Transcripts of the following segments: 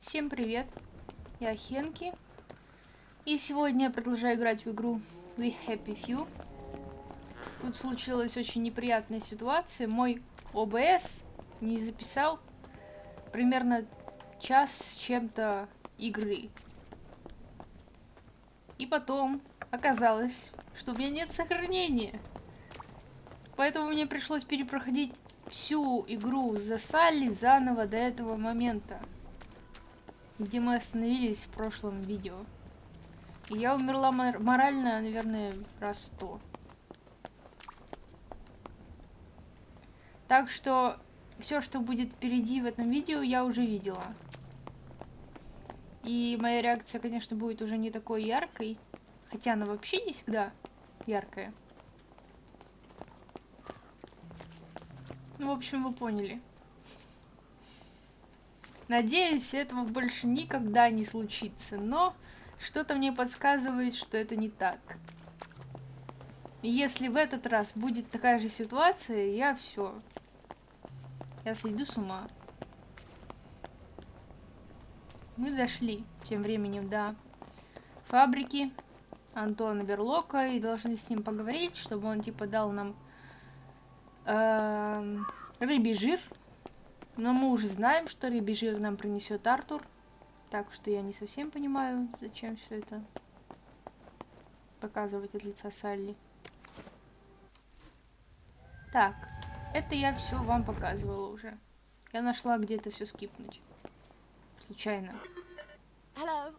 Всем привет, я Henki, и сегодня я продолжаю играть в игру We Happy Few. Тут случилась очень неприятная ситуация, мой ОБС не записал примерно час с чем-то игры. И потом оказалось, что у меня нет сохранения, поэтому мне пришлось перепроходить всю игру за Салли заново до этого момента, где мы остановились в прошлом видео. И я умерла морально, наверное, раз 100. Так что все, что будет впереди в этом видео, я уже видела. И моя реакция, конечно, будет уже не такой яркой, хотя она вообще не всегда яркая. Ну, в общем, вы поняли. Надеюсь, этого больше никогда не случится, но что-то мне подсказывает, что это не так. И если в этот раз будет такая же ситуация, я сойду с ума. Мы дошли тем временем до фабрики Антона Верлока и должны с ним поговорить, чтобы он типа дал нам рыбий жир. Но мы уже знаем, что рыбий жир нам принесет Артур. Так что я не совсем понимаю, зачем все это показывать от лица Салли. Так, это я все вам показывала уже. Я нашла где-то все скипнуть. Случайно. Hello,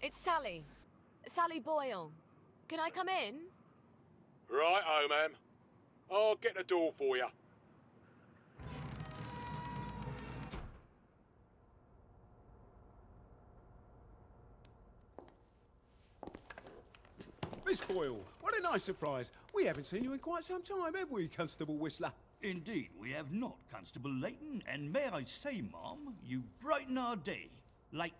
it's Sally. Sally Boyle. Can I come in? Right, ma'am. I'll get the door for you. Miss Boyle, what a nice surprise. We haven't seen you in quite some time, have we, Constable Whistler? Indeed, we have not, Constable Layton, and may I say, Ma'am, you brighten our day. Like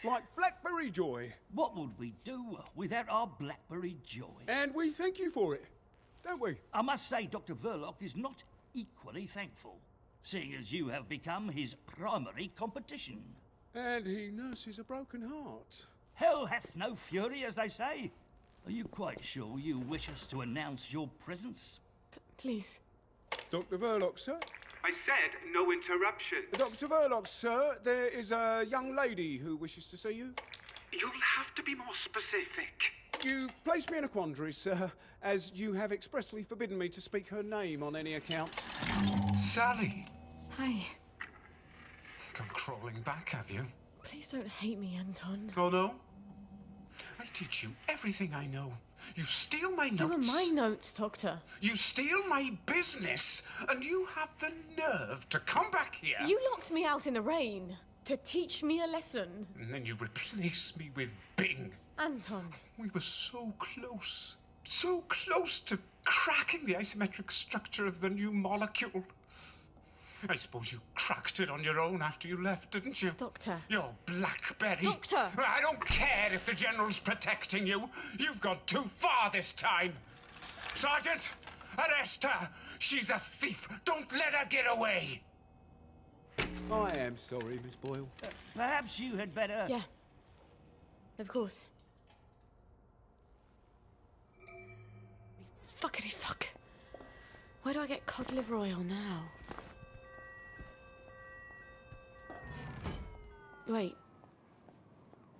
Blackberry Joy. what would we do without our Blackberry Joy? And we thank you for it, don't we? I must say Dr. Verloc is not equally thankful, seeing as you have become his primary competition. And he nurses a broken heart. Hell hath no fury, as they say. Are you quite sure you wish us to announce your presence? Please. Dr. Verloc, sir? I said no interruption. Dr. Verloc, sir, there is a young lady who wishes to see you. You'll have to be more specific. You place me in a quandary, sir, as you have expressly forbidden me to speak her name on any account. Sally, Hi. come crawling back, have you? Please don't hate me, Anton. Oh no? I teach you everything I know. You steal my They notes. were my notes, Doctor. You steal my business, and you have the nerve to come back here. You locked me out in the rain to teach me a lesson. And then you replace me with Bing. Anton. We were so close to cracking the isometric structure of the new molecule. I suppose you cracked it on your own after you left, didn't you? Doctor. Your Blackberry. Doctor! I don't care if the General's protecting you. You've gone too far this time. Sergeant, arrest her. She's a thief. Don't let her get away. I am sorry, Miss Boyle. Perhaps you had better... Yeah. Of course. Fuckity fuck. Where do I get cod liver oil now? Wait.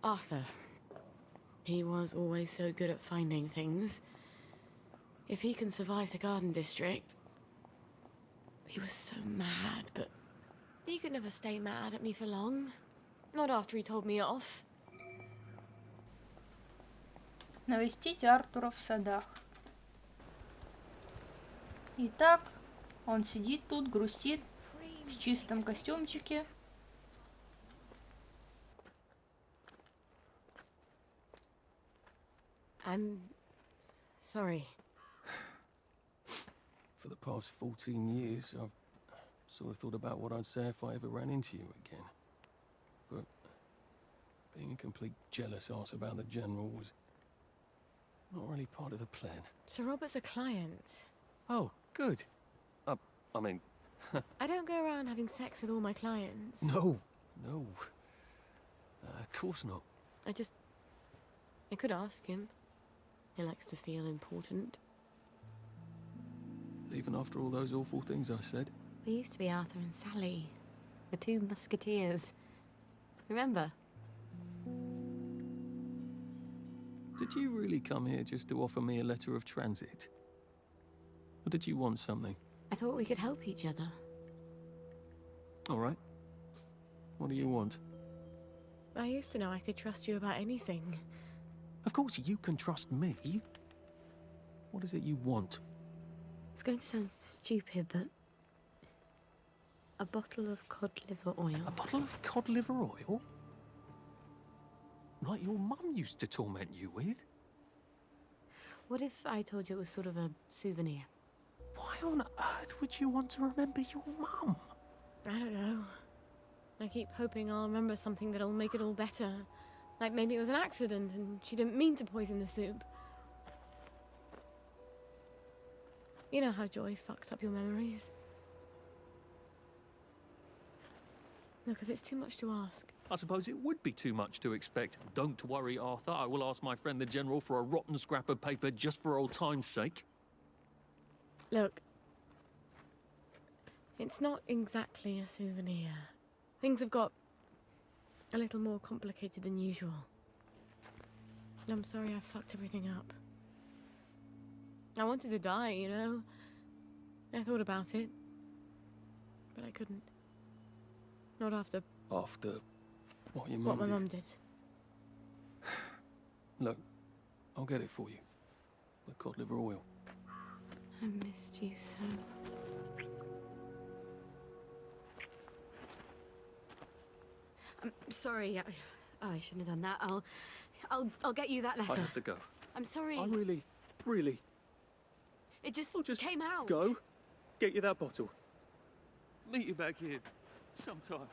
Arthur. He was always so good at finding things. If he can survive the Garden District... He was so mad, but... He could never stay mad at me for long. Not after he told me off. Навестить Артура в садах. Итак, он сидит тут, грустит, в чистом костюмчике. I'm... sorry. For the past 14 years, I've sort of thought about what I'd say if I ever ran into you again. But being a complete jealous ass about the General was not really part of the plan. Sir Robert's a client. Oh, good. I mean, I don't go around having sex with all my clients. no, No. Of course not. I could ask him. He likes to feel important. Even after all those awful things I said. We used to be Arthur and Sally, the two musketeers. Remember? Did you really come here just to offer me a letter of transit? Or did you want something? I thought we could help each other. All right. What do you want? I used to know I could trust you about anything. Of course you can trust me. What is it you want? It's going to sound stupid, but... a bottle of cod liver oil. A bottle of cod liver oil? Like your mum used to torment you with? What if I told you it was sort of a souvenir? Why on earth would you want to remember your mum? I don't know. I keep hoping I'll remember something that'll make it all better. Like maybe it was an accident and she didn't mean to poison the soup. You know how joy fucks up your memories. Look, if it's too much to ask... I suppose it would be too much to expect. Don't worry, Arthur. I will ask my friend the General for a rotten scrap of paper just for old time's sake. Look, it's not exactly a souvenir. Things have got a little more complicated than usual. I'm sorry I fucked everything up. I wanted to die, you know? I thought about it, but I couldn't. Not after... After what your what mum my did? mum did. Look, I'll get it for you. The cod liver oil. I missed you so. I'm sorry. I shouldn't have done that. I'll get you that letter. I have to go. I'm sorry. I really... It just I'll just came out. go, get you that bottle. Meet you back here sometime.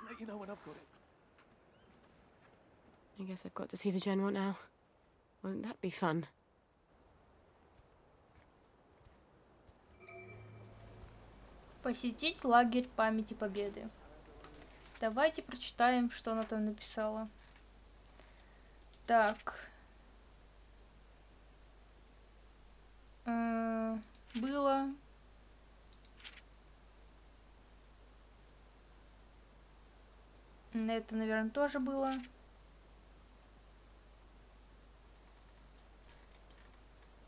Let you know when I've got it. I guess I've got to see the General now. Won't that be fun? Посетить лагерь памяти Победы. Давайте прочитаем, что она там написала. Так. Было. Это, наверное, тоже было.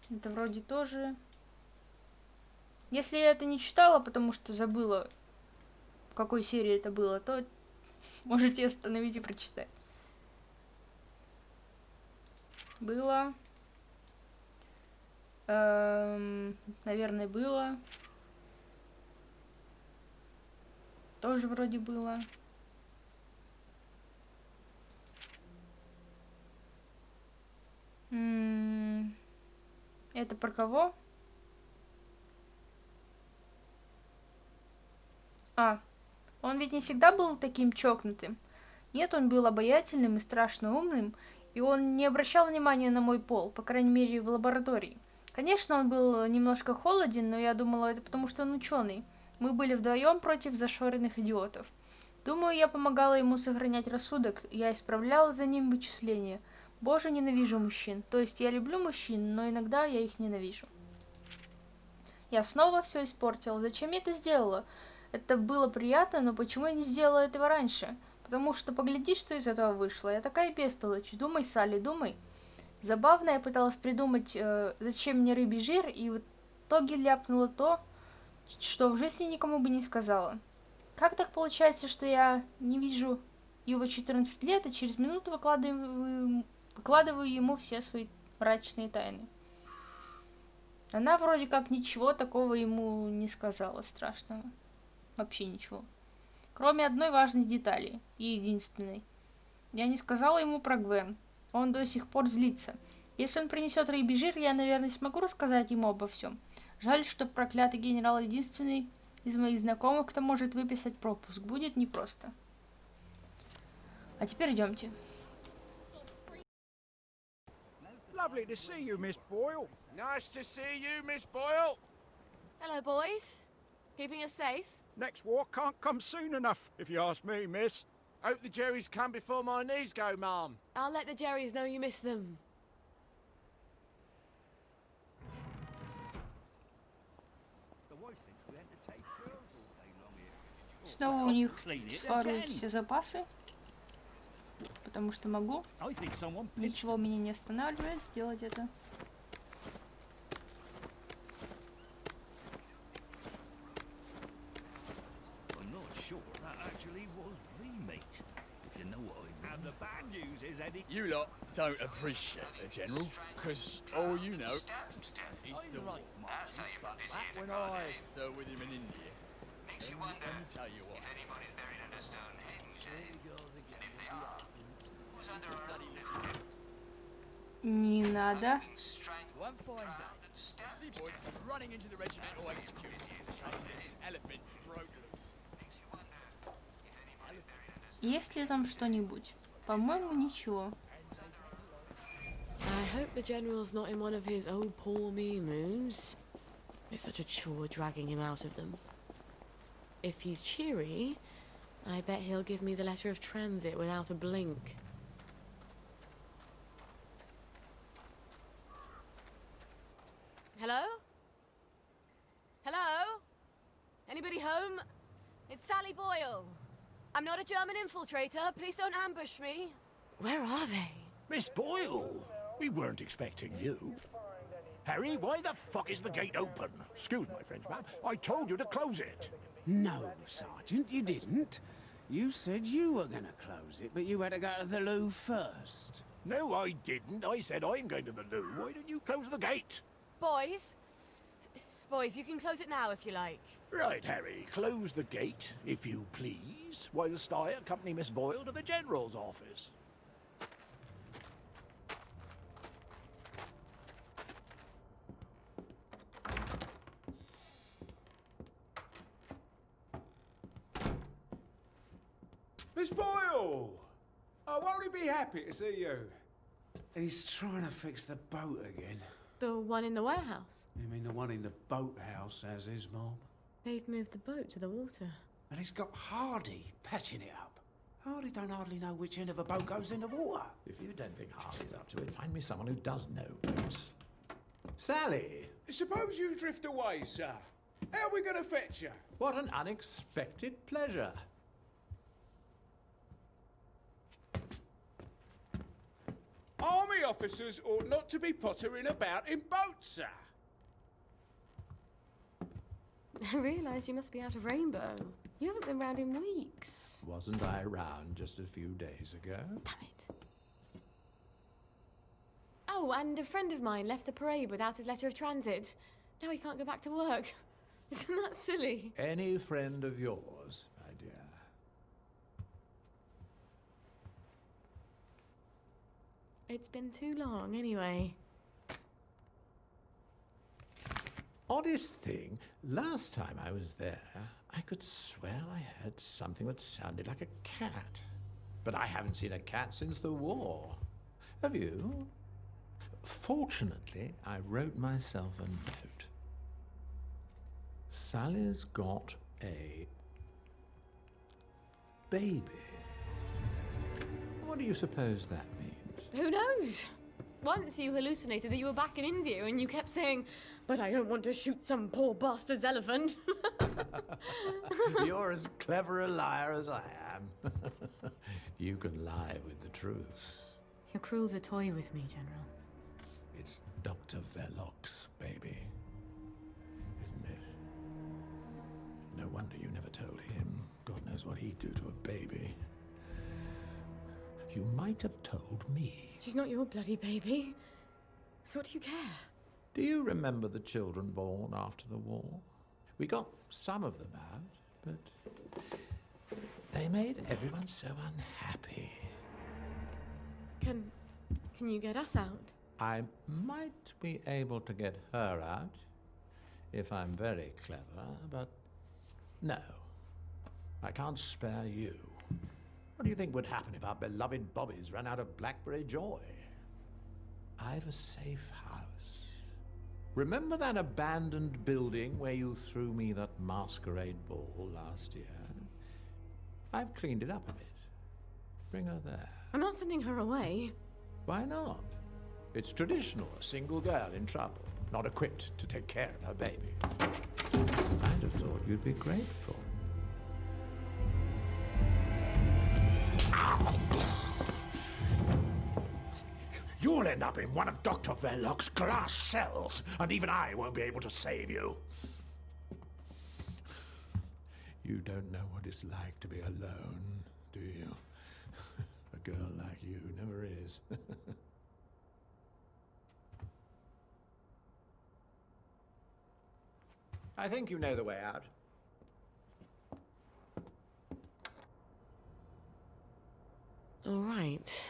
Это вроде тоже. Если я это не читала, потому что забыла, в какой серии это было, то можете остановить и прочитать. Было. Наверное, было. Тоже вроде было. Это про кого? Он ведь не всегда был таким чокнутым. Нет, он был обаятельным и страшно умным, и он не обращал внимания на мой пол, по крайней мере, в лаборатории. Конечно, он был немножко холоден, но я думала, это потому что он ученый. Мы были вдвоем против зашоренных идиотов. Думаю, я помогала ему сохранять рассудок, я исправляла за ним вычисления. Боже, ненавижу мужчин. То есть я люблю мужчин, но иногда я их ненавижу. Я снова все испортила. Зачем я это сделала? Это было приятно, но почему я не сделала этого раньше? Потому что погляди, что из этого вышло. Я такая бестолочь. Думай, Салли, думай. Забавно, я пыталась придумать, зачем мне рыбий жир, и в итоге ляпнула то, что в жизни никому бы не сказала. Как так получается, что я не вижу его 14 лет, а через минуту выкладываю ему все свои мрачные тайны? Она вроде как ничего такого ему не сказала страшного. Вообще ничего. Кроме одной важной детали, и единственной. Я не сказала ему про Гвен. Он до сих пор злится. Если он принесет рыбий жир, я, наверное, смогу рассказать ему обо всем. Жаль, что проклятый генерал единственный из моих знакомых, кто может выписать пропуск. Будет непросто. А теперь идемте. Lovely to see you, Miss Boyle. Nice to see you, Miss Boyle. Hello, boys. Keeping us safe? Next war can't come soon enough, if you ask me, miss. Hope the Jerrys come before my knees go, Mum. I'll let the Jerrys know you miss them. The wife thinks we entertain girls all day long here. Снова у них Clean it своруют again. все запасы. Потому что могу. I think someone Ничего меня не останавливает сделать это. I'm not sure that actually was the mate, if you know what I mean. And the bad news is, Eddie, You lot don't appreciate the General, because all you know is the war. But back when I served with him in India, let me tell you what. Не надо. One fine day, the seaboys come running into the regimental HQ, saying this elephant broke loose. Есть ли там что-нибудь? По-моему, ничего. I hope the General's not in one of his oh poor me moods. It's such a chore dragging him out of them. If he's cheery, I bet he'll give me the letter of transit without a blink. Hello? Hello? Anybody home? It's Sally Boyle. I'm not a German infiltrator. Please don't ambush me. Where are they? Miss Boyle, we weren't expecting you. Harry, why the fuck is the gate open? Excuse my French, ma'am. I told you to close it. No, Sergeant, you didn't. You said you were going to close it, but you had to go to the loo first. No, I didn't. I said I'm going to the loo. Why didn't you close the gate? Boys, you can close it now if you like. Right, Harry, close the gate, if you please, whilst I accompany Miss Boyle to the General's office. Miss Boyle! Oh, won't he be happy to see you? He's trying to fix the boat again. The one in the warehouse? You mean the one in the boathouse, as his mom? They've moved the boat to the water. And he's got Hardy patching it up. Hardy don't hardly know which end of a boat goes in the water. If you don't think Hardy's up to it, find me someone who does know boats. Sally! Suppose you drift away, sir. How are we going to fetch you? What an unexpected pleasure. Army officers ought not to be pottering about in boats, sir. I realise you must be out of Rainbow. You haven't been round in weeks. Wasn't I around just a few days ago? Damn it. Oh, and a friend of mine left the parade without his letter of transit. Now he can't go back to work. Isn't that silly? Any friend of yours, my dear. It's been too long, anyway. Oddest thing, last time I was there, I could swear I heard something that sounded like a cat. But I haven't seen a cat since the war. Have you? Fortunately, I wrote myself a note. Sally's got a baby. What do you suppose that means? Who knows? Once you hallucinated that you were back in India and you kept saying, "But I don't want to shoot some poor bastard's elephant." You're as clever a liar as I am. You can lie with the truth. Your crew's a toy with me, General. It's Dr. Verloc's baby, isn't it? No wonder you never told him. God knows what he'd do to a baby. You might have told me. She's not your bloody baby. So what do you care? Do you remember the children born after the war? We got some of them out, but they made everyone so unhappy. Can you get us out? I might be able to get her out if I'm very clever, but no. I can't spare you. What do you think would happen if our beloved Bobbies ran out of blackberry joy? I've a safe house Remember that abandoned building where you threw me that masquerade ball last year? I've cleaned it up a bit. Bring her there. I'm not sending her away. Why not? It's traditional, a single girl in trouble, not equipped to take care of her baby. I'd have thought you'd be grateful. You'll end up in one of Dr. Verloc's glass cells, and even I won't be able to save you. You don't know what it's like to be alone, do you? A girl like you never is. I think you know the way out. All right.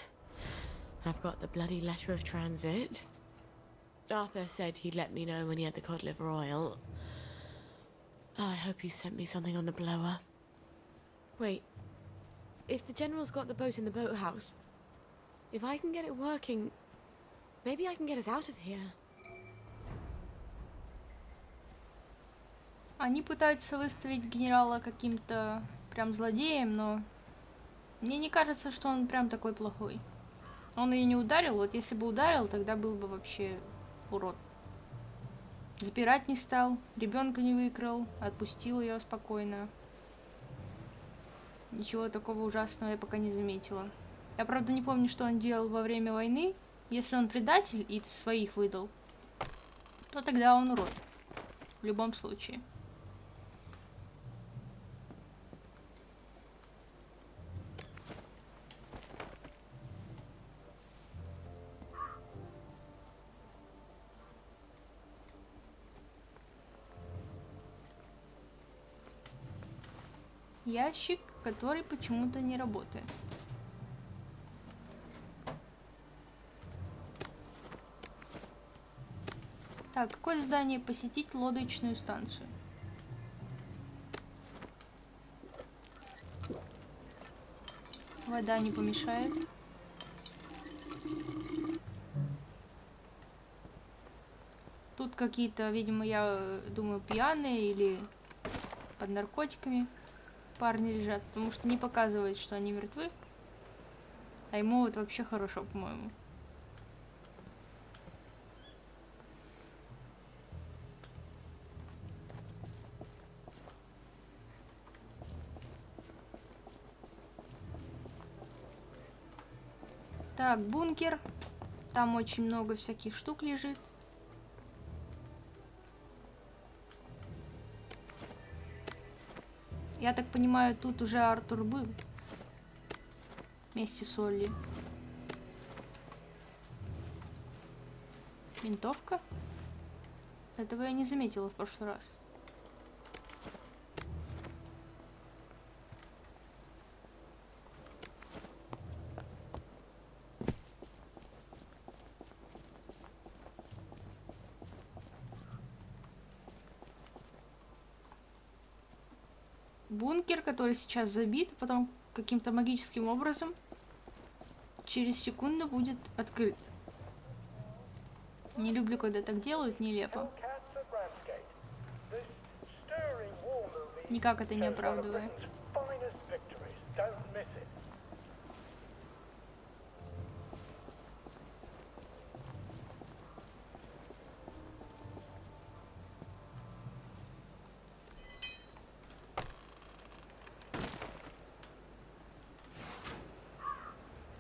I've got the bloody letter of transit. Arthur said he'd let me know when he had the cod liver oil. Oh, I hope he sent me something on the blower. Wait. If the General's got the boat in the boathouse, if I can get it working, maybe I can get us out of here. Они пытаются выставить генерала каким-то прям злодеем, но мне не кажется, что он прям такой плохой. Он ее не ударил, вот если бы ударил, тогда был бы вообще урод. Запирать не стал, ребенка не выкрал, отпустил ее спокойно. Ничего такого ужасного я пока не заметила. Я, правда, не помню, что он делал во время войны. Если он предатель и своих выдал, то тогда он урод. В любом случае. Ящик, который почему-то не работает. Так, какое здание посетить лодочную станцию? Вода не помешает. Тут какие-то, видимо, я думаю, пьяные или под наркотиками парни лежат, потому что не показывает, что они мертвы. А ему вот вообще хорошо, по-моему. Так, бункер. Там очень много всяких штук лежит. Я так понимаю, тут уже Артур был. Вместе с Олли. Винтовка? Этого я не заметила в прошлый раз. Бункер, который сейчас забит, а потом каким-то магическим образом через секунду будет открыт. Не люблю, когда так делают, нелепо. Никак это не оправдывает.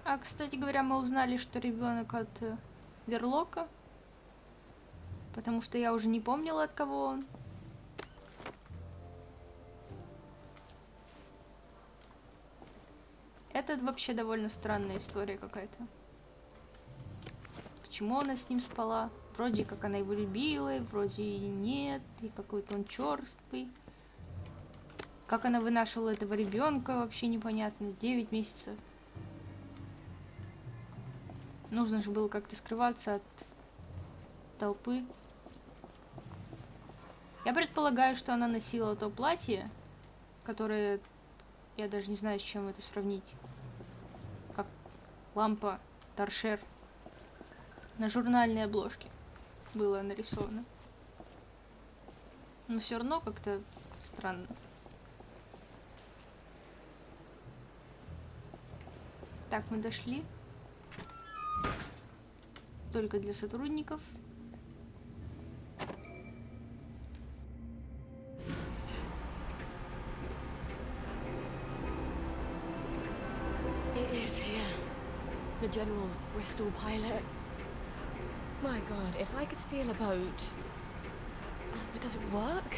А, кстати говоря, мы узнали, что ребенок от Верлока, потому что я уже не помнила, от кого он. Это вообще довольно странная история какая-то. Почему она с ним спала? Вроде как она его любила, вроде и нет, и какой-то он черствый. Как она вынашивала этого ребенка, вообще непонятно, 9 месяцев. Нужно же было как-то скрываться от толпы. Я предполагаю, что она носила то платье, которое... Я даже не знаю, с чем это сравнить. Как лампа торшер на журнальной обложке было нарисовано. Но все равно как-то странно. Так, мы дошли. Только для сотрудников. It is here. The General's Bristol pilot. My God, if I could steal a boat... But does it work?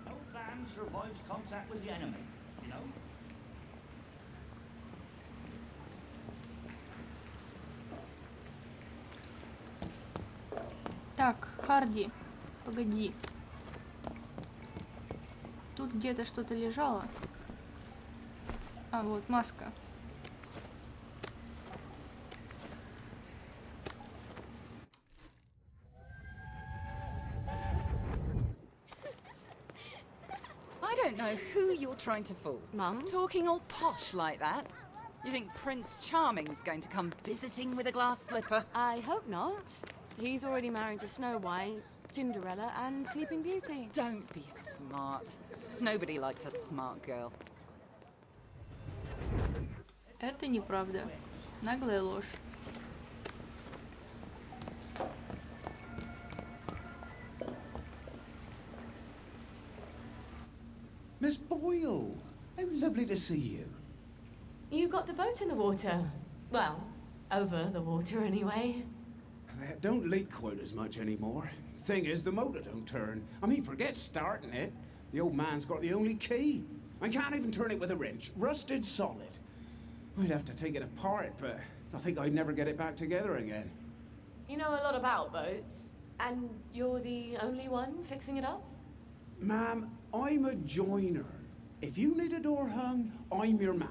No plan survives contact with the enemy, you know? Так, Харди, погоди. Тут где-то что-то лежало. А, вот, маска. I don't know who you're trying to fool. Mum? Talking all posh like that. You think Prince Charming's going to come visiting with a glass slipper? I hope not. He's already married to Snow White, Cinderella, and Sleeping Beauty. Don't be smart. Nobody likes a smart girl. Это неправда. Наглая ложь. Miss Boyle, how lovely to see you. You got the boat in the water. Well, over the water anyway. It don't leak quite as much anymore. Thing is, the motor don't turn. I mean, forget starting it. The old man's got the only key. I can't even turn it with a wrench. Rusted solid. I'd have to take it apart, but I think I'd never get it back together again. You know a lot about boats, and you're the only one fixing it up? Ma'am, I'm a joiner. If you need a door hung, I'm your man.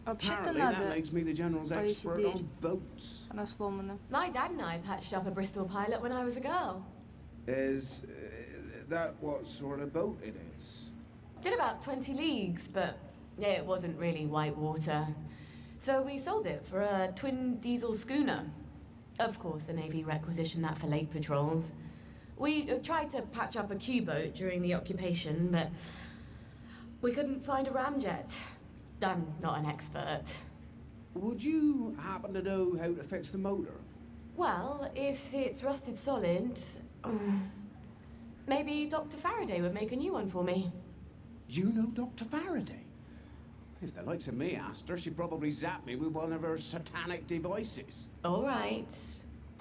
Вообще-то Apparently that надо makes me the general's повесить expert дверь. on boats. Она сломана. My dad and I patched up a Bristol pilot when I was a girl. Is that what sort of boat it is? Did about 20 leagues, but it wasn't really white water. So we sold it for a twin diesel schooner. Of course, the Navy requisitioned that for lake patrols. We tried to patch up a Q-boat during the occupation, but we couldn't find a ramjet. I'm not an expert. Would you happen to know how to fix the motor? Well, if it's rusted solid, maybe Dr. Faraday would make a new one for me. You know Dr. Faraday? If the likes of me asked her, she'd probably zap me with one of her satanic devices. All right,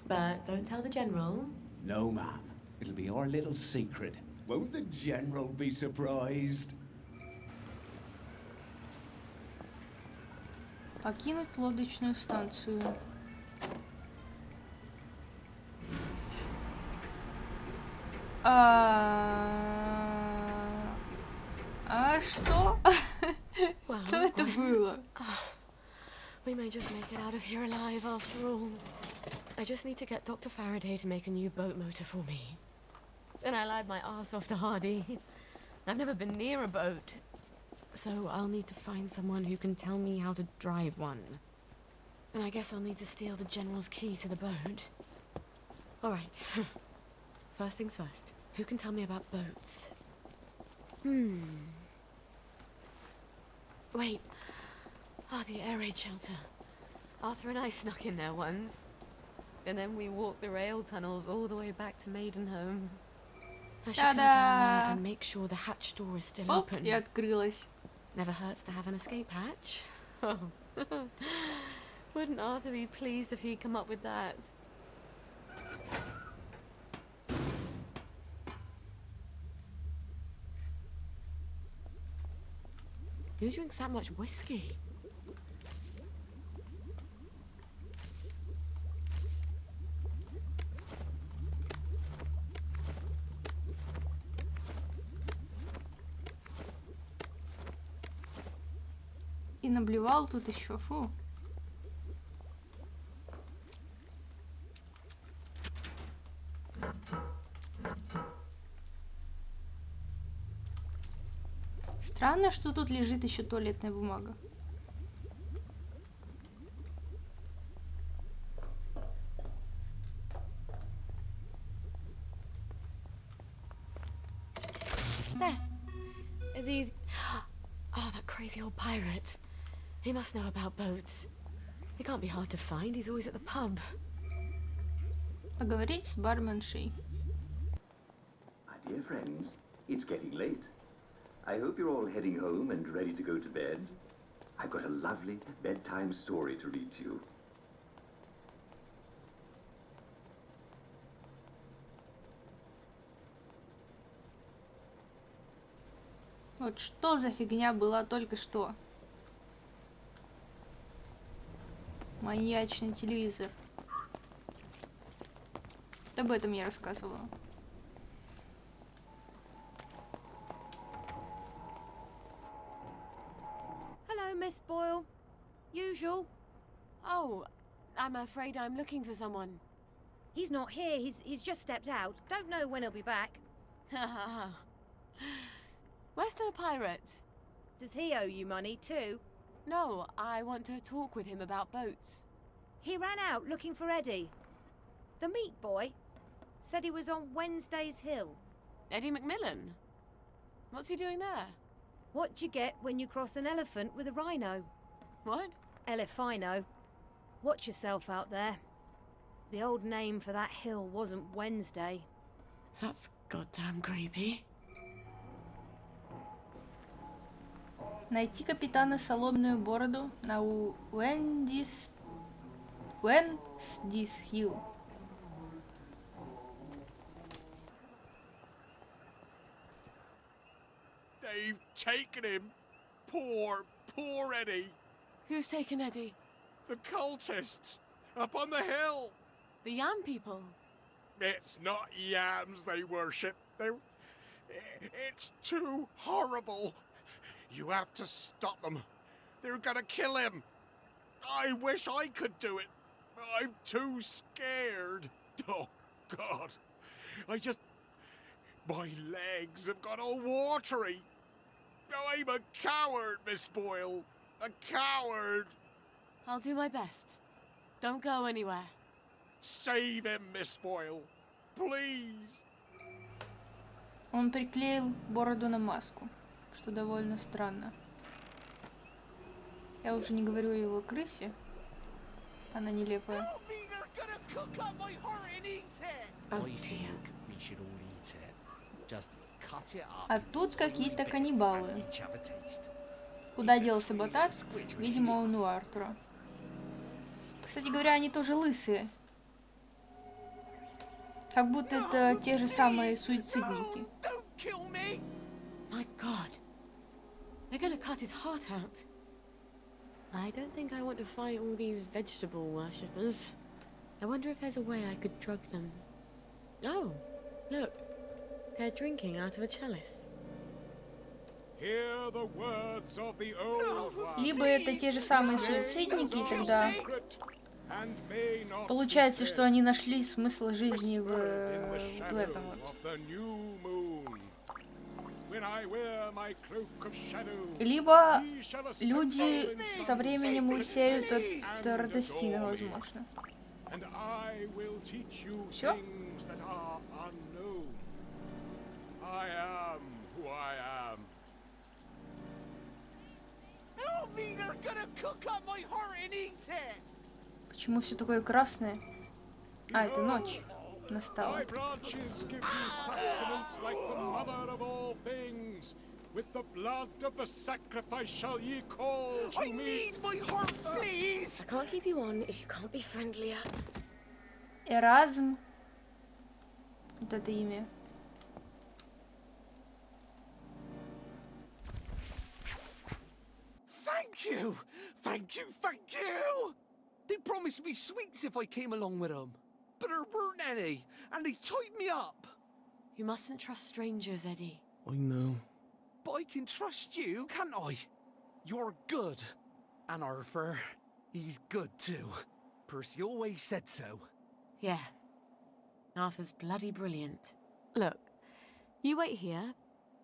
but don't tell the General. No, ma'am. It'll be our little secret. Won't the General be surprised? Покинуть лодочную станцию. А что? Что это было? We may just make it out of here alive after all. I just need to get Dr. Faraday to make a new boat motor for me. Then I lied my ass off to Hardy. I've never been near a boat. So I'll need to find someone who can tell me how to drive one. And I guess I'll need to steal the General's key to the boat. All right. First things first. Who can tell me about boats? Wait. Ah, the air raid shelter. Arthur and I snuck in there once. And then we walked the rail tunnels all the way back to Maidenhome. I should go down there and make sure the hatch door is still Оп, open. и открылась. Never hurts to have an escape hatch. Oh. Wouldn't Arthur be pleased if he'd come up with that? Who drinks that much whiskey? И наблевал тут еще, фу. Странно, что тут лежит еще туалетная бумага. Is he... Oh, that crazy old pirate. He must know about boats. He can't be hard to find. He's always at the pub. Поговорить с барменшей. My dear friends, it's getting late. I hope you're all heading home and ready to go to bed. I've got a lovely bedtime story to read to you. Вот что за фигня была только что? Маньячный телевизор. Об этом я рассказывала. Hello, Miss Boyle. Usual. Oh, I'm afraid I'm looking for someone. He's not here. He's just stepped out. Don't know when he'll be back. Where's the pirate? Does he owe you money too? No, I want to talk with him about boats. He ran out looking for Eddie. The meat boy said he was on Wednesday's Hill. Eddie McMillan? What's he doing there? What you get when you cross an elephant with a rhino? What? Elephino. Watch yourself out there. The old name for that hill wasn't Wednesday. That's goddamn creepy. Найти капитана Соломенную Бороду на Wednesday's Hill. They've taken him. Poor Eddie. Who's taken Eddie? The cultists up on the hill. The Yam people. It's not yams they worship. It's too horrible. You have to stop them. They're gonna kill him. I wish I could do it. I'm too scared. Oh, God. My legs have got all watery. I'm a coward, Miss Boyle. A coward. I'll do my best. Don't go anywhere. Save him, Miss Boyle. Please. Он приклеил бороду на маску, что довольно странно. Я уже не говорю о его крысе. Она нелепая. А тут какие-то каннибалы. Куда делся Батат? Видимо, он у Артура. Кстати говоря, они тоже лысые. Как будто это те же самые суицидники. My God. They're gonna cut his heart out. I don't think I want to fight all these vegetable worshippers. I wonder if there's a way I could drug them. Oh, look. They're drinking out of a chalice. Hear the words of the old one. Либо это те же самые суицидники, и тогда получается, что они нашли смысл жизни в этом вот. Либо люди со временем лысеют от радостина, возможно. Все? Почему все такое красное? А, это ночь настала. With the blood of the sacrifice shall ye call to me. I need my heart, please. I can't keep you on if you can't be friendlier. Эразм. Вот это имя. Thank you! Thank you! Thank you! They promised me sweets if I came along with them. But there weren't any, and they tied me up. You mustn't trust strangers, Eddie. I know. But I can trust you, can't I? You're good. And Arthur, he's good too. Percy always said so. Yeah. Arthur's bloody brilliant. Look, you wait here.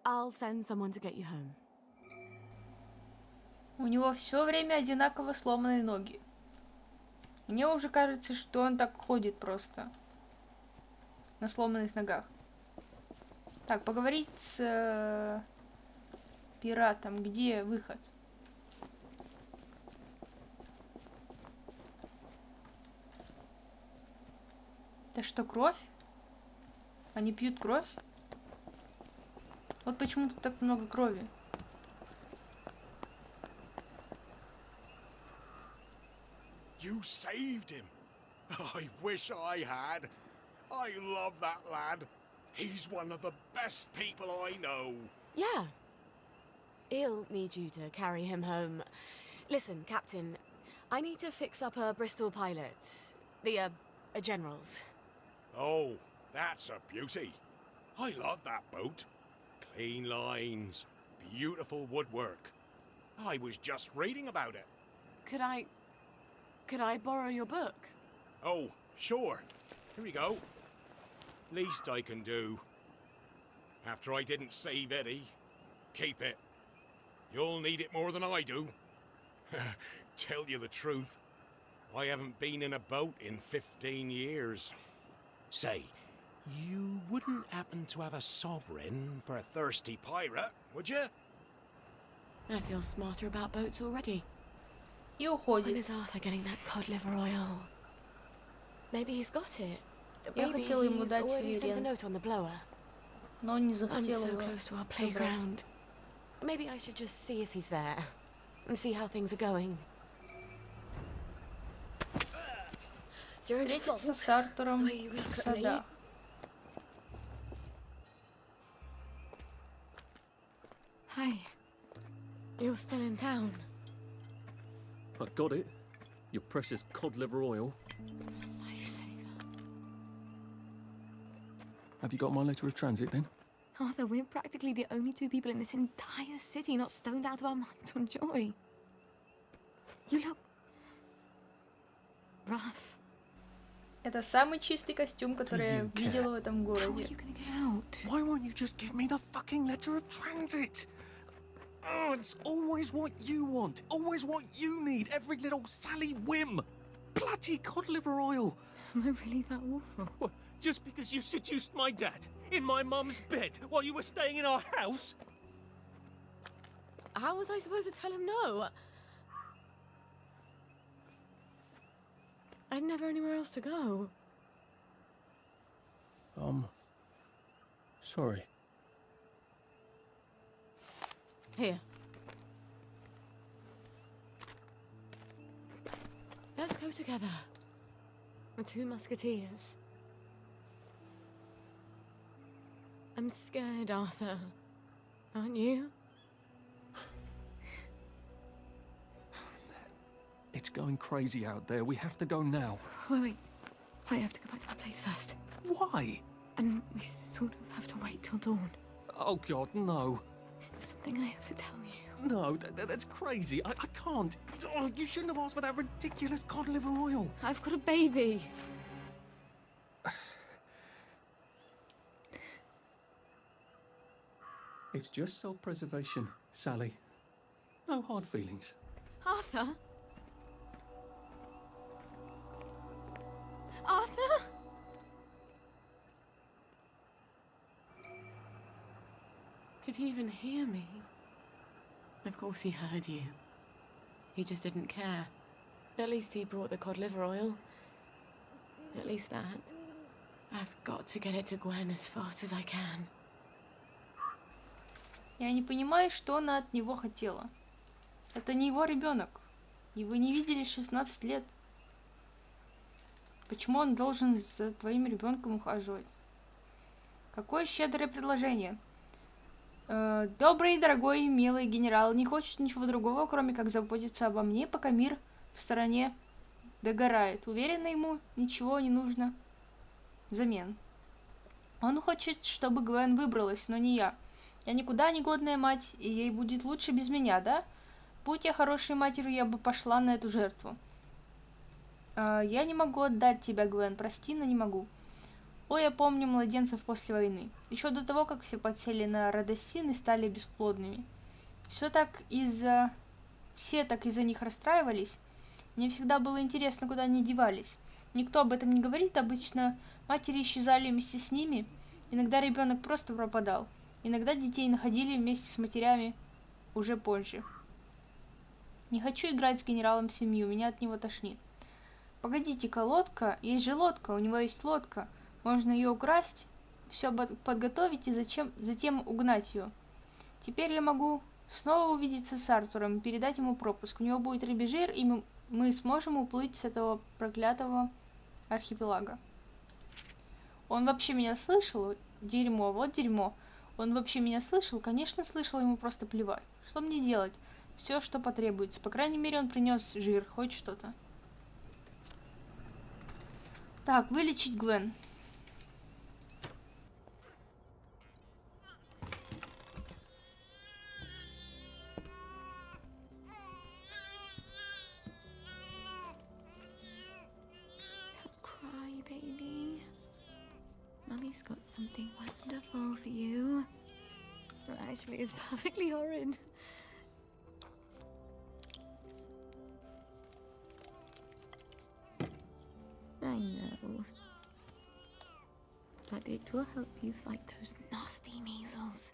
I'll send someone to get you home. У него все время одинаково сломанные ноги. Мне уже кажется, что он так ходит просто. На сломанных ногах. Так, поговорить с пиратам. Где выход? Это что, кровь? Они пьют кровь? Вот почему тут так много крови. You saved him. I wish I had. I love that lad. He's one of the best people I know. Yeah. He'll need you to carry him home. Listen, Captain, I need to fix up a Bristol pilot. The, general's. Oh, that's a beauty. I love that boat. Clean lines, beautiful woodwork. I was just reading about it. Could I borrow your book? Oh, sure. Here we go. Least I can do. After I didn't save Eddie, keep it. You'll need it more than I do. Tell you the truth, I haven't been in a boat in 15 years. Say, you wouldn't happen to have a sovereign for a thirsty pirate, would you? I feel smarter about boats already. И уходит. When is Arthur getting that cod liver oil? Maybe he's got it. Я хотела ему дать already sent a суверен, note on the blower. но он не I'm захотел so его close to our забрать. playground. Maybe I should just see if he's there and see how things are going. Встретиться с Артуром в садах. Hi. You're still in town. I got it. Your precious cod liver oil. Lifesaver. Have you got my letter of transit then? Arthur, we're practically the only two people in this entire city not stoned out of our minds on joy. You look rough. Это самый чистый костюм, который я видела в этом городе. Why won't you just give me the fucking letter of transit? Oh, it's always what you want, always what you need, every little Sally whim. Bloody cod liver oil. Am I really that awful? What, just because you seduced my dad in my mum's bed while you were staying in our house? How was I supposed to tell him no? I'd never anywhere else to go. Sorry. Here. Let's go together. We're two musketeers. I'm scared, Arthur. Aren't you? It's going crazy out there. We have to go now. Wait. I have to go back to my place first. Why? And we sort of have to wait till dawn. Oh, God, no. There's something I have to tell you. No, that's crazy. I can't. Oh, you shouldn't have asked for that ridiculous cod liver oil. I've got a baby. It's just self-preservation, Sally. No hard feelings. Arthur? Arthur? Did he even hear me? Of course he heard you. He just didn't care. At least he brought the cod liver oil. At least that. I've got to get it to Gwen as fast as I can. Я не понимаю, что она от него хотела. Это не его ребенок. И вы не видели 16 лет. Почему он должен за твоим ребенком ухаживать? Какое щедрое предложение. Добрый, дорогой, милый генерал не хочет ничего другого, кроме как заботиться обо мне, пока мир в стороне догорает. Уверена, ему ничего не нужно взамен. Он хочет, чтобы Гвен выбралась, но не я. Я никуда не годная мать, и ей будет лучше без меня, да? Будь я хорошей матерью, я бы пошла на эту жертву. Я не могу отдать тебя, Гвен, прости, но не могу. Ой, я помню младенцев после войны. Еще до того, как все подсели на родостин и стали бесплодными. Все так из-за них расстраивались. Мне всегда было интересно, куда они девались. Никто об этом не говорит, обычно матери исчезали вместе с ними. Иногда ребенок просто пропадал. Иногда детей находили вместе с матерями. уже позже. Не хочу играть с генералом в семью, меня от него тошнит. Погодите-ка, лодка? Есть же лодка, у него есть лодка. Можно ее украсть, все подготовить и затем угнать ее. Теперь я могу снова увидеться с Артуром и передать ему пропуск. У него будет рыбий жир, и мы сможем уплыть с этого проклятого архипелага. Он вообще меня слышал? Дерьмо, вот дерьмо. Он вообще меня слышал? Конечно, слышал, ему просто плевать. Что мне делать? Все, что потребуется. По крайней мере, он принес жир, хоть что-то. Так, вылечить Гвен. Mummy's got something wonderful for you. Well, actually, it's perfectly horrid. I know. But it will help you fight those nasty measles.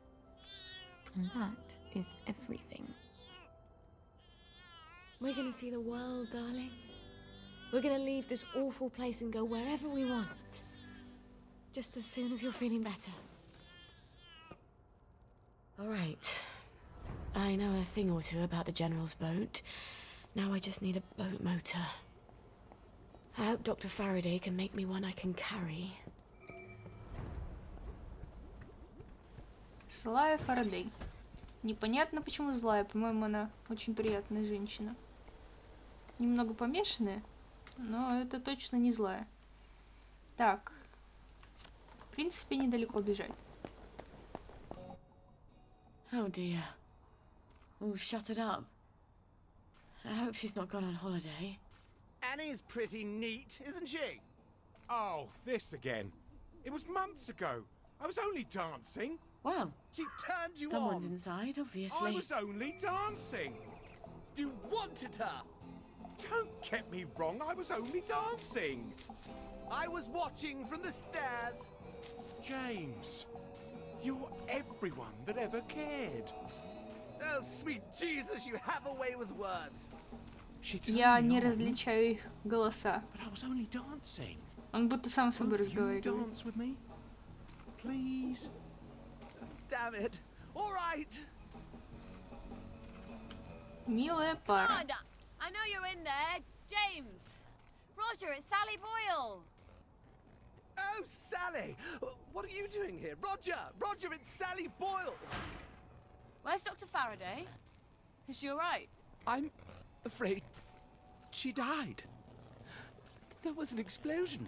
And that is everything. We're gonna see the world, darling. We're gonna leave this awful place and go wherever we want. Just as soon as you're feeling better. All right. I know a thing or two about the General's boat. Now I just need a boat motor. I hope Dr. Faraday can make me one I can carry. Злая Фарадей. Непонятно, почему злая. По-моему, она очень приятная женщина. Немного помешанная, но это точно не злая. Так. В принципе, недалеко бежать. Oh dear. Oh, shut it up. I hope she's not gone on holiday. Annie's pretty neat, isn't she? Oh, this again. It was months ago. I was only dancing. Well, she turned you someone's on. Inside, obviously. I was only dancing. You wanted her. Don't get me wrong, I was only dancing. I was watching from the stairs. James, you're everyone that ever cared. Oh, sweet Jesus, you have a way with words. Я не различаю их голоса. But I was only dancing. Он будто сам с собой разговаривает. Dance with me, please. Damn it. All right. Милая пара. I know you're in there, James. Roger, it's Sally Boyle. Oh, Sally! What are you doing here? Roger! Roger, it's Sally Boyle! Where's Dr. Faraday? Is she all right? I'm afraid she died. There was an explosion.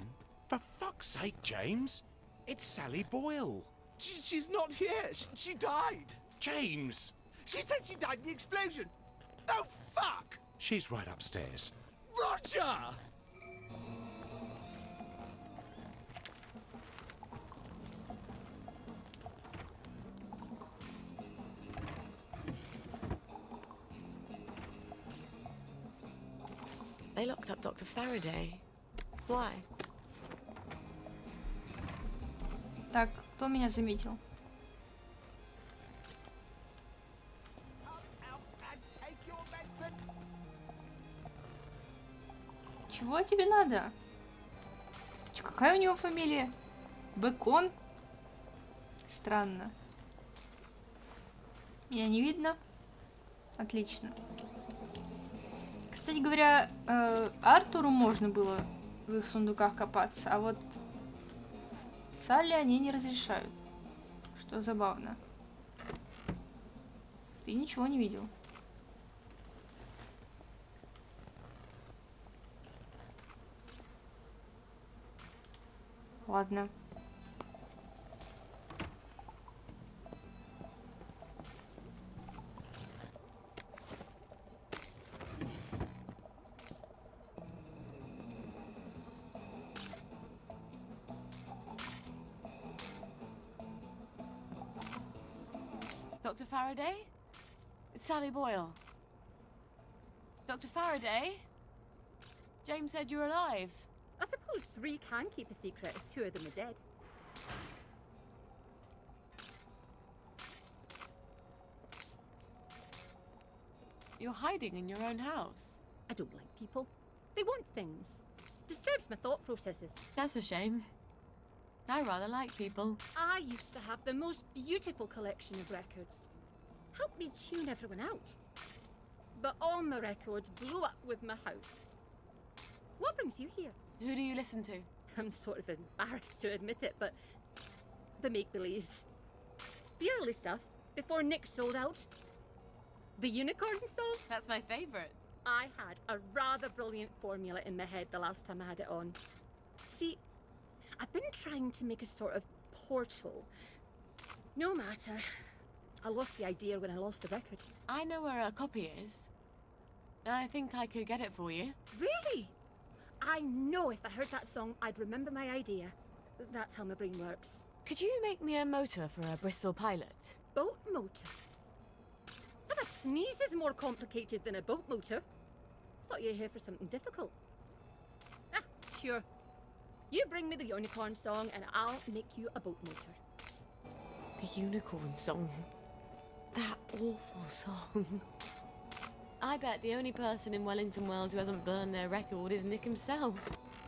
For fuck's sake, James. It's Sally Boyle. She's not here. She died. James! She said she died in the explosion. Oh, fuck! She's right upstairs. Roger! They locked up Dr. Faraday. Why? Так, кто меня заметил? Чего тебе надо? Какая у него фамилия? Бекон? Странно. Меня не видно? Отлично. Кстати говоря, Артуру можно было в их сундуках копаться, а вот Салли они не разрешают. Что забавно. Ты ничего не видел. Ладно. Dr. Faraday? It's Sally Boyle. Dr. Faraday? James said you're alive. I suppose 3 can keep a secret if 2 of them are dead. You're hiding in your own house. I don't like people. They want things. Disturbs my thought processes. That's a shame. I rather like people. I used to have the most beautiful collection of records. Helped me tune everyone out. But all my records blew up with my house. What brings you here? Who do you listen to? I'm sort of embarrassed to admit it, but the make-believes. The early stuff, before Nick sold out. The unicorn song? That's my favorite. I had a rather brilliant formula in my head the last time I had it on. See, I've been trying to make a sort of portal. No matter. I lost the idea when I lost the record. I know where a copy is. I think I could get it for you. Really? I know if I heard that song, I'd remember my idea. That's how my brain works. Could you make me a motor for a Bristol Pilot? Boat motor? I've had sneezes more complicated than a boat motor. Thought you were here for something difficult. Ah, sure. You bring me the unicorn song and I'll make you a boat motor. The unicorn song. That awful song. I bet the only person in Wellington Wells who hasn't burned their record is Nick himself.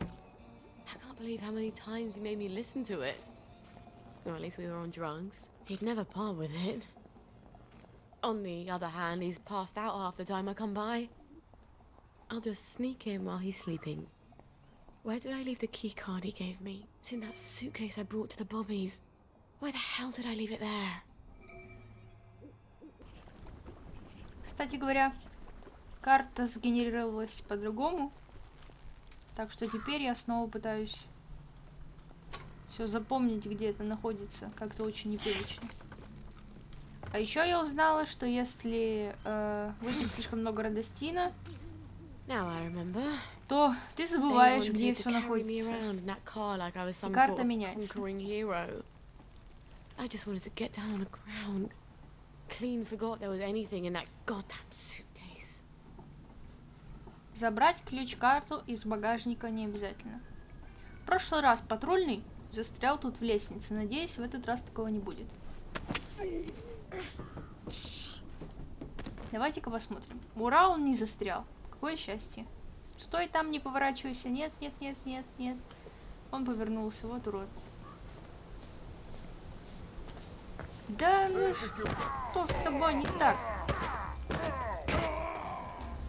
I can't believe how many times he made me listen to it. Or at least we were on drugs. He'd never part with it. On the other hand, he's passed out half the time I come by. I'll just sneak in while he's sleeping. Where did I leave the key card he gave me? It's in that suitcase I brought to the Bobbies. Why the hell did I leave it there? Кстати говоря, карта сгенерировалась по-другому. Так что теперь я снова пытаюсь все запомнить, где это находится. Как-то очень непривычно. А еще я узнала, что если выпить слишком много радостина, то ты забываешь, где все находится. И карта меняется. I just wanted to get down on the ground. Clean forgot there was anything in that goddamn suitcase. Забрать ключ-карту из багажника не обязательно. В прошлый раз патрульный застрял тут в лестнице. Надеюсь, в этот раз такого не будет. Давайте-ка посмотрим. Ура, он не застрял. Какое счастье. Стой там, не поворачивайся. Нет, нет, нет, нет, нет. Он повернулся, вот урод. Да ну что с тобой не так?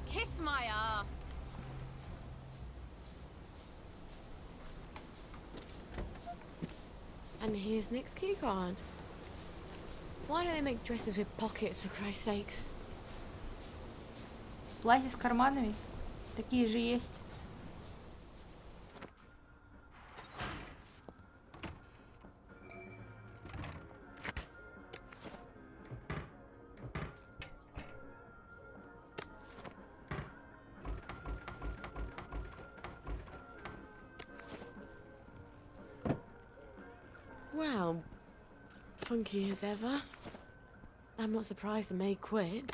Kiss my ass. And here's Nick's key card. Why do they make dresses with pockets, for Christ's sakes? Платье с карманами? Такие же есть. Well, funky as ever. I'm not surprised the maid quit.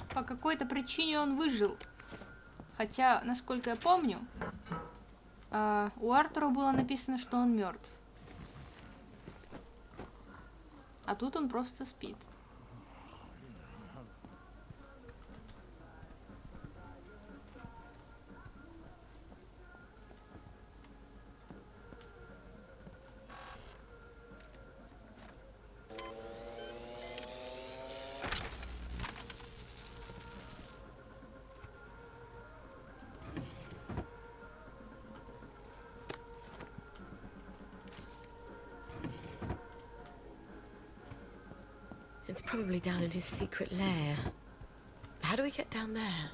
По какой-то причине он выжил. Хотя, насколько я помню, у Артура было написано, что он мертв. А тут он просто спит. It's probably down in his secret lair. How do we get down there?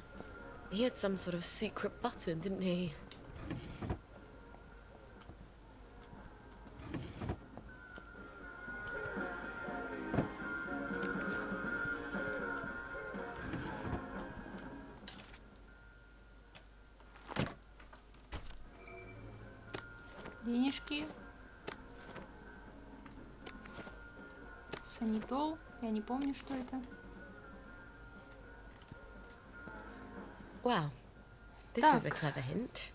He had some sort of secret button, didn't he? Денежки. Санитол. Я не помню, что это. Wow, this is a clever hint.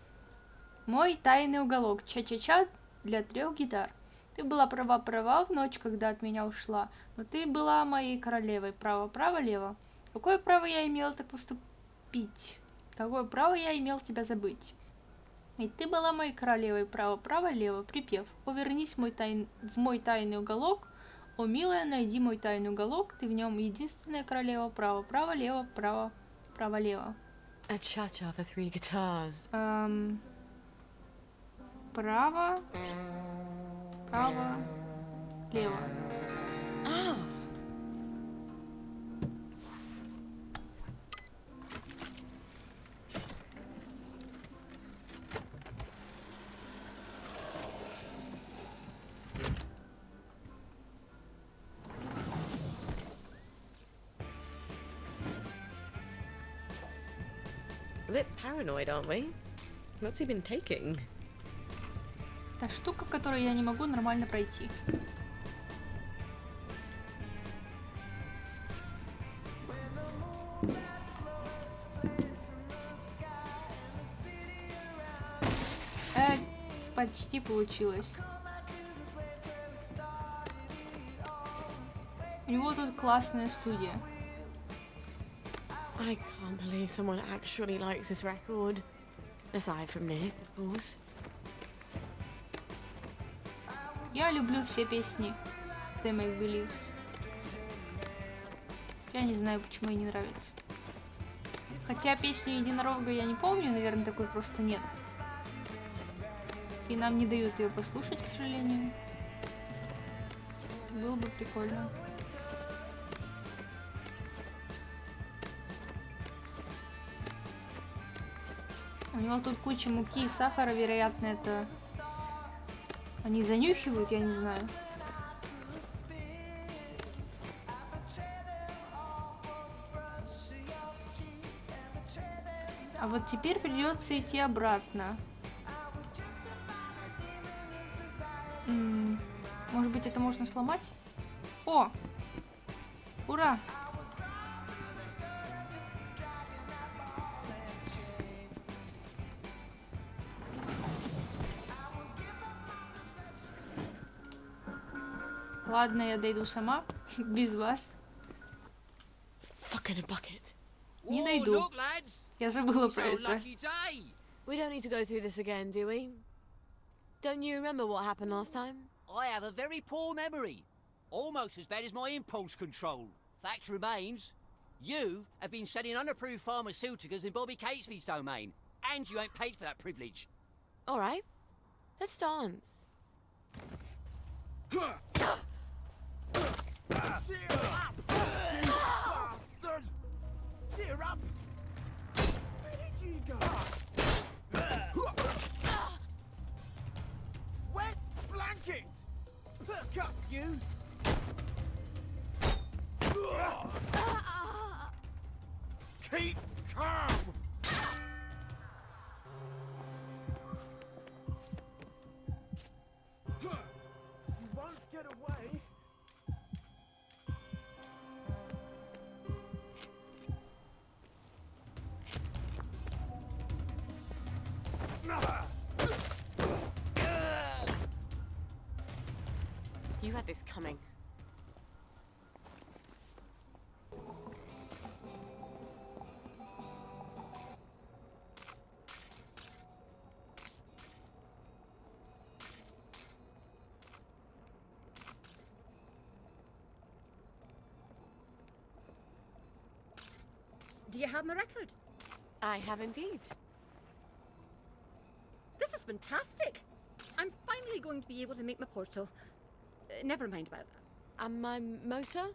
Мой тайный уголок. Ча-ча-ча для 3 гитар. Ты была права в ночь, когда от меня ушла, но ты была моей королевой. Право, лево. Какое право я имел так поступить? Какое право я имел тебя забыть? Ведь ты была моей королевой. Право, лево. Припев. О, вернись в мой тайный уголок. О, милая, найди мой тайный уголок. Ты в нем единственная королева. Право, лево. Право, лево. A cha-cha for 3 guitars. Право, лево. Ah. A bit paranoid, aren't we? What's he been taking? Та штука, которую я не могу нормально пройти. Почти получилось. У него тут классная студия. I can't believe someone actually likes this record. Aside from Nick, of course. Я люблю все песни The Make Believes. Я не знаю, почему ей не нравится. Хотя песню Единорога я не помню, наверное, такой просто нет. И нам не дают ее послушать, к сожалению. Было бы прикольно. У него тут куча муки и сахара, вероятно, это... Они занюхивают, я не знаю. А вот теперь придется идти обратно. Может быть, это можно сломать? О! Ура! Ладно, я дойду сама, без вас. Fuck in a bucket. Не дойду. Я забыла про это. We don't need to go through this again, do we? Don't you remember what happened last time? I have a very poor memory. Almost as bad as my impulse control. Fact remains, you have been selling unapproved pharmaceuticals in Bobby Catesby's domain. And you ain't paid for that privilege. Alright. Let's dance. Cheer up! You bastard! Cheer up! Where did you go? Wet blanket! Perk up, you! Keep calm! You won't get away! You had this coming. Do you have my record? I have indeed. This is fantastic! I'm finally going to be able to make my portal. Never mind about that. And my motor?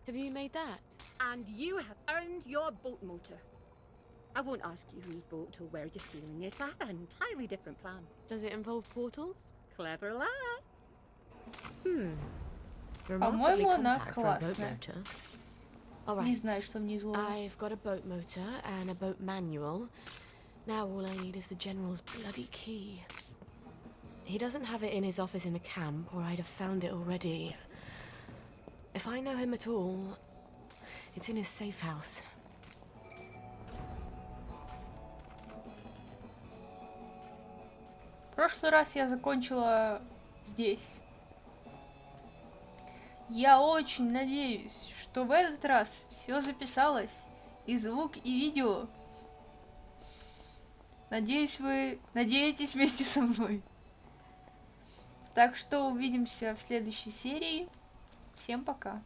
Have you made that? And you have earned your boat motor. I won't ask you whose boat or where you're sailing it. I have an entirely different plan. Does it involve portals? Clever lass. По-моему, она классная. Не Alright. знаю, что внизу. I've got a boat motor and a boat manual. Now all I need is the General's bloody key. He doesn't have it in his office in the camp, or I'd have found it already. If I know him at all, it's in his safe house. В прошлый раз я закончила здесь. Я очень надеюсь, что в этот раз все записалось, и звук, и видео. Надеюсь, вы надеетесь вместе со мной. Так что увидимся в следующей серии. Всем пока.